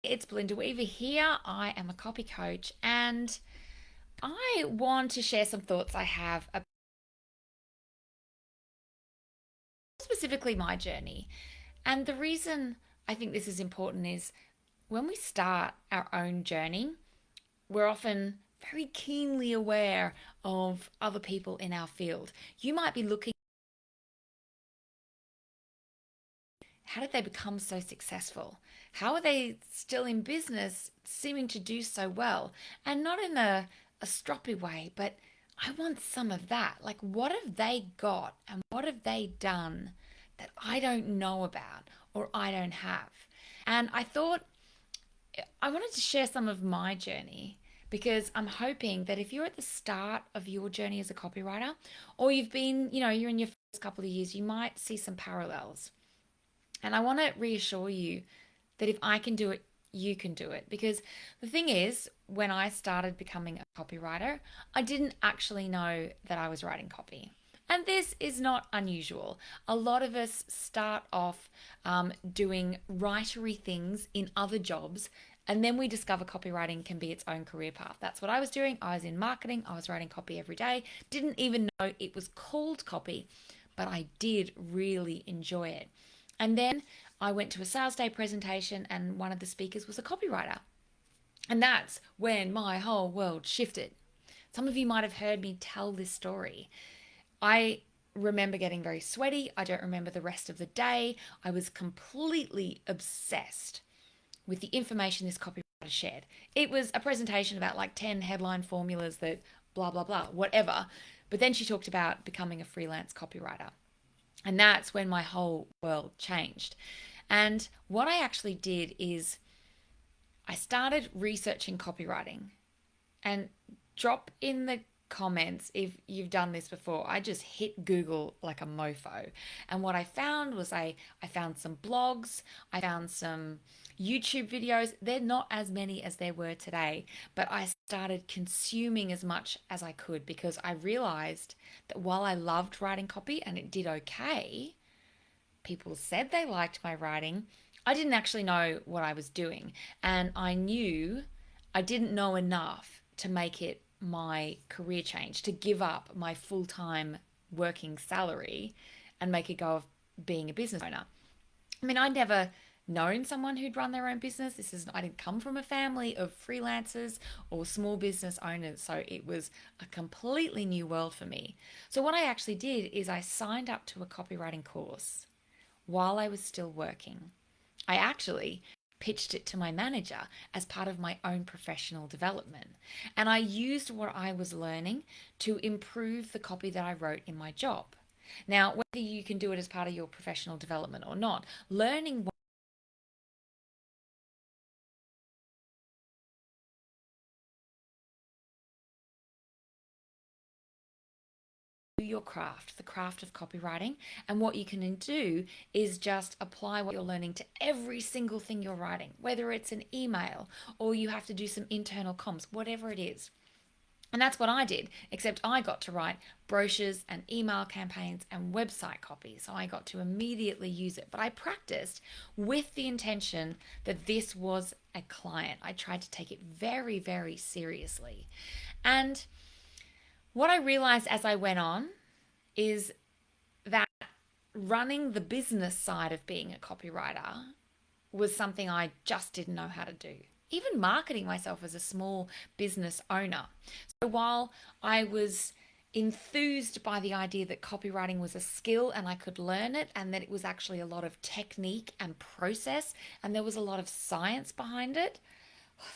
It's Belinda Weaver here. I am a copy coach and I want to share some thoughts I have about specifically my journey. And the reason I think this is important is when we start our own journey, we're often very keenly aware of other people in our field. You might be looking, how did they become so successful? How are they still in business, seeming to do so well? And not in a stroppy way, but I want some of that. Like, what have they got and what have they done that I don't know about or I don't have? And I thought I wanted to share some of my journey because I'm hoping that if you're at the start of your journey as a copywriter, or you've been, you're in your first couple of years, you might see some parallels. And I want to reassure you that if I can do it, you can do it. Because the thing is, when I started becoming a copywriter, I didn't actually know that I was writing copy. And this is not unusual. A lot of us start off doing writery things in other jobs, and then we discover copywriting can be its own career path. That's what I was doing. I was in marketing, I was writing copy every day, didn't even know it was called copy, but I did really enjoy it. And then I went to a sales day presentation, and one of the speakers was a copywriter. And that's when my whole world shifted. Some of you might have heard me tell this story. I remember getting very sweaty. I don't remember the rest of the day. I was completely obsessed with the information this copywriter shared. It was a presentation about like 10 headline formulas that blah, blah, blah, whatever. But then she talked about becoming a freelance copywriter. And that's when my whole world changed. And what I actually did is I started researching copywriting, and drop in the comments if you've done this before. I just hit Google like a mofo. And what I found was I found some blogs, I found some YouTube videos. They're not as many as there were today, but I started consuming as much as I could because I realized that while I loved writing copy and it did okay, people said they liked my writing, I didn't actually know what I was doing. And I knew I didn't know enough to make it my career change, to give up my full time working salary and make a go of being a business owner. I mean, I'd never known someone who'd run their own business. I didn't come from a family of freelancers or small business owners. So it was a completely new world for me. So what I actually did is I signed up to a copywriting course while I was still working. I actually pitched it to my manager as part of my own professional development. And I used what I was learning to improve the copy that I wrote in my job. Now, whether you can do it as part of your professional development or not, learning your craft, the craft of copywriting. And what you can do is just apply what you're learning to every single thing you're writing, whether it's an email or you have to do some internal comms, whatever it is. And that's what I did, except I got to write brochures and email campaigns and website copy. So I got to immediately use it. But I practiced with the intention that this was a client. I tried to take it very, very seriously. And what I realized as I went on is that running the business side of being a copywriter was something I just didn't know how to do. Even marketing myself as a small business owner. So while I was enthused by the idea that copywriting was a skill and I could learn it, and that it was actually a lot of technique and process, and there was a lot of science behind it,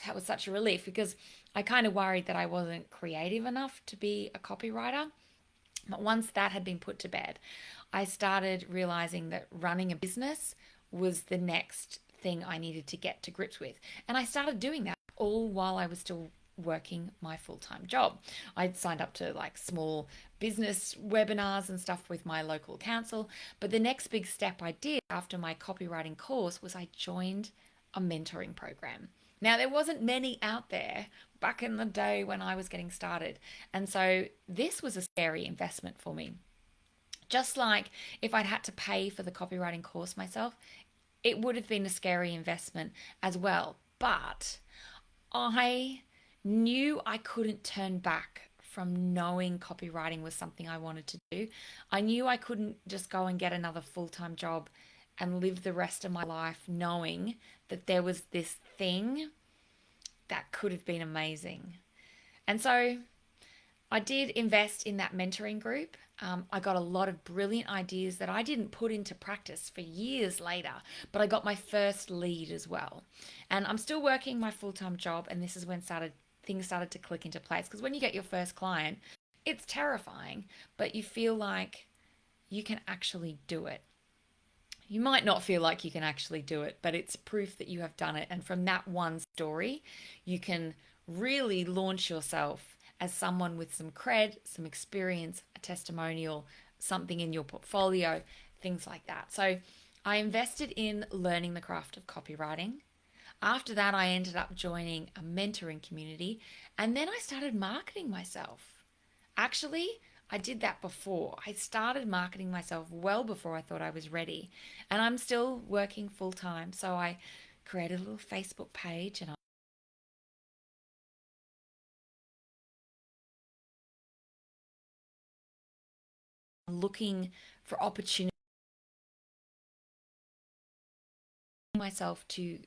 that was such a relief because I kind of worried that I wasn't creative enough to be a copywriter. But once that had been put to bed, I started realizing that running a business was the next thing I needed to get to grips with. And I started doing that all while I was still working my full-time job. I'd signed up to like small business webinars and stuff with my local council. But the next big step I did after my copywriting course was I joined a mentoring program. Now, there wasn't many out there back in the day when I was getting started. And so this was a scary investment for me. Just like if I'd had to pay for the copywriting course myself, it would have been a scary investment as well. But I knew I couldn't turn back from knowing copywriting was something I wanted to do. I knew I couldn't just go and get another full-time job and live the rest of my life knowing that there was this thing that could have been amazing. And so I did invest in that mentoring group. I got a lot of brilliant ideas that I didn't put into practice for years later, but I got my first lead as well. And I'm still working my full-time job, and this is when things started to click into place. Because when you get your first client, it's terrifying, but you feel like you can actually do it. You might not feel like you can actually do it, but it's proof that you have done it. And from that one story, you can really launch yourself as someone with some cred, some experience, a testimonial, something in your portfolio, things like that. So I invested in learning the craft of copywriting. After that, I ended up joining a mentoring community, and then I started marketing myself. Actually, I did that before. I started marketing myself well before I thought I was ready. And I'm still working full time. So I created a little Facebook page and I'm looking for opportunities myself to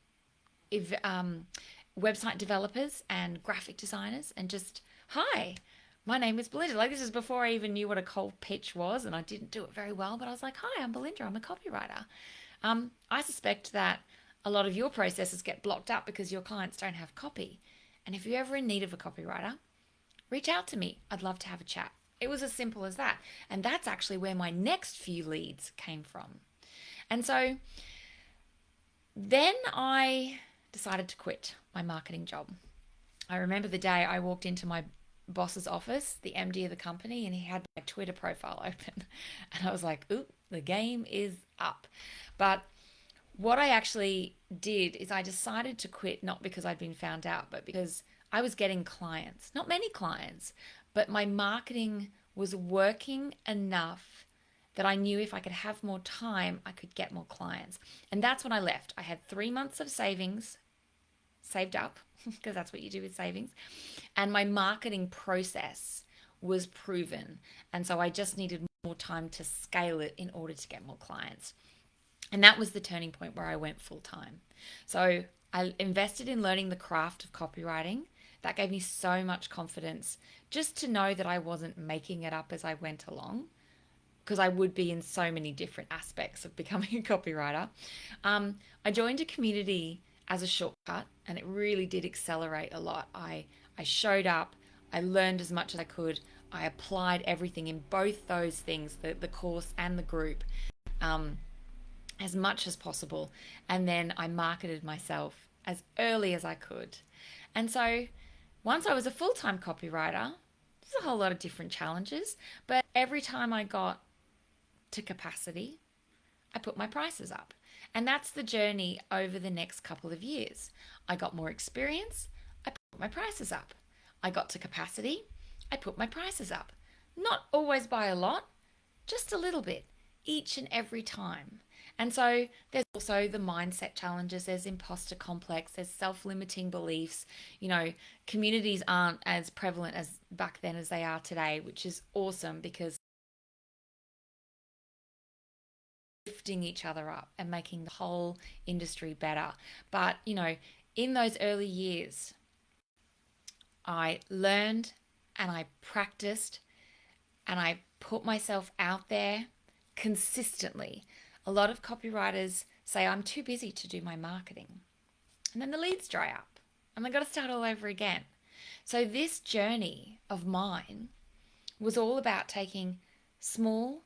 website developers and graphic designers and just, hi, my name is Belinda. Like, this is before I even knew what a cold pitch was, and I didn't do it very well, but I was like, hi, I'm Belinda. I'm a copywriter. I suspect that a lot of your processes get blocked up because your clients don't have copy. And if you're ever in need of a copywriter, reach out to me. I'd love to have a chat. It was as simple as that. And that's actually where my next few leads came from. And so then I decided to quit my marketing job. I remember the day I walked into my boss's office, the MD of the company, and he had my Twitter profile open. And I was like, ooh, the game is up. But what I actually did is I decided to quit not because I'd been found out, but because I was getting clients. Not many clients, but my marketing was working enough that I knew if I could have more time, I could get more clients. And that's when I left. I had 3 months of savings saved up, because that's what you do with savings. And my marketing process was proven. And so I just needed more time to scale it in order to get more clients. And that was the turning point where I went full time. So I invested in learning the craft of copywriting. That gave me so much confidence just to know that I wasn't making it up as I went along, because I would be in so many different aspects of becoming a copywriter. I joined a community as a shortcut, and it really did accelerate a lot. I showed up, I learned as much as I could, I applied everything in both those things, the course and the group, as much as possible. And then I marketed myself as early as I could. And so once I was a full-time copywriter, there's a whole lot of different challenges, but every time I got to capacity, I put my prices up. And that's the journey over the next couple of years. I got more experience, I put my prices up. I got to capacity, I put my prices up. Not always by a lot, just a little bit, each and every time. And so there's also the mindset challenges, there's imposter complex, there's self-limiting beliefs. You know, communities aren't as prevalent as back then as they are today, which is awesome because lifting each other up and making the whole industry better. But, you know, in those early years, I learned and I practiced and I put myself out there consistently. A lot of copywriters say, I'm too busy to do my marketing. And then the leads dry up and they got to start all over again. So this journey of mine was all about taking small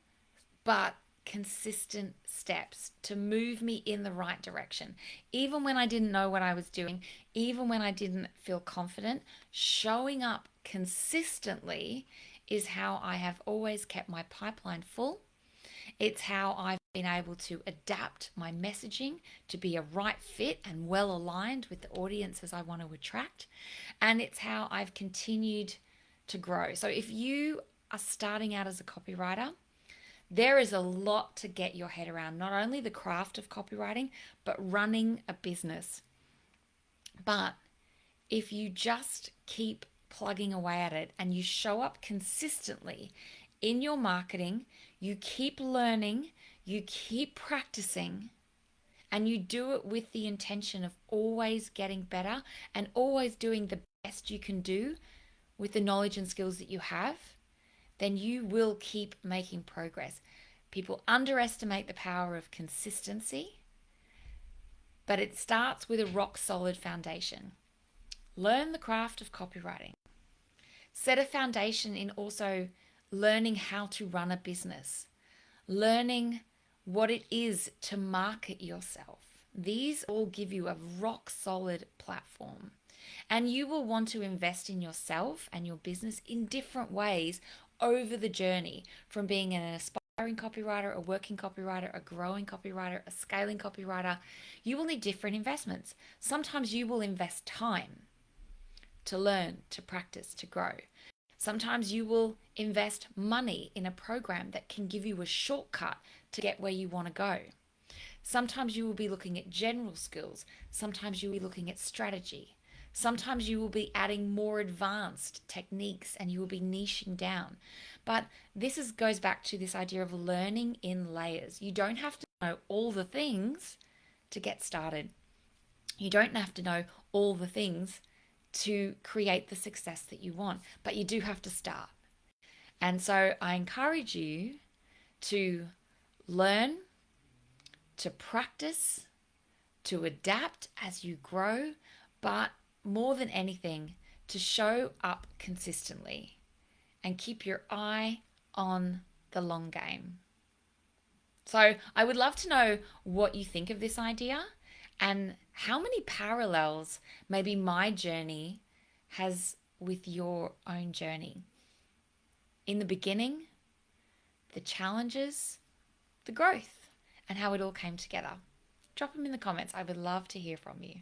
but consistent steps to move me in the right direction. Even when I didn't know what I was doing, even when I didn't feel confident, showing up consistently is how I have always kept my pipeline full. It's how I've been able to adapt my messaging to be a right fit and well aligned with the audiences I want to attract. And it's how I've continued to grow. So if you are starting out as a copywriter, there is a lot to get your head around, not only the craft of copywriting, but running a business. But if you just keep plugging away at it and you show up consistently in your marketing, you keep learning, you keep practicing, and you do it with the intention of always getting better and always doing the best you can do with the knowledge and skills that you have, then you will keep making progress. People underestimate the power of consistency, but it starts with a rock solid foundation. Learn the craft of copywriting. Set a foundation in also learning how to run a business, learning what it is to market yourself. These all give you a rock solid platform. And you will want to invest in yourself and your business in different ways over the journey, from being an aspiring copywriter, a working copywriter, a growing copywriter, a scaling copywriter. You will need different investments. Sometimes you will invest time to learn, to practice, to grow. Sometimes you will invest money in a program that can give you a shortcut to get where you want to go. Sometimes you will be looking at general skills. Sometimes you will be looking at strategy. Sometimes you will be adding more advanced techniques and you will be niching down. But goes back to this idea of learning in layers. You don't have to know all the things to get started. You don't have to know all the things to create the success that you want, but you do have to start. And so I encourage you to learn, to practice, to adapt as you grow, but more than anything, to show up consistently and keep your eye on the long game. So I would love to know what you think of this idea and how many parallels maybe my journey has with your own journey. In the beginning, the challenges, the growth, and how it all came together. Drop them in the comments. I would love to hear from you.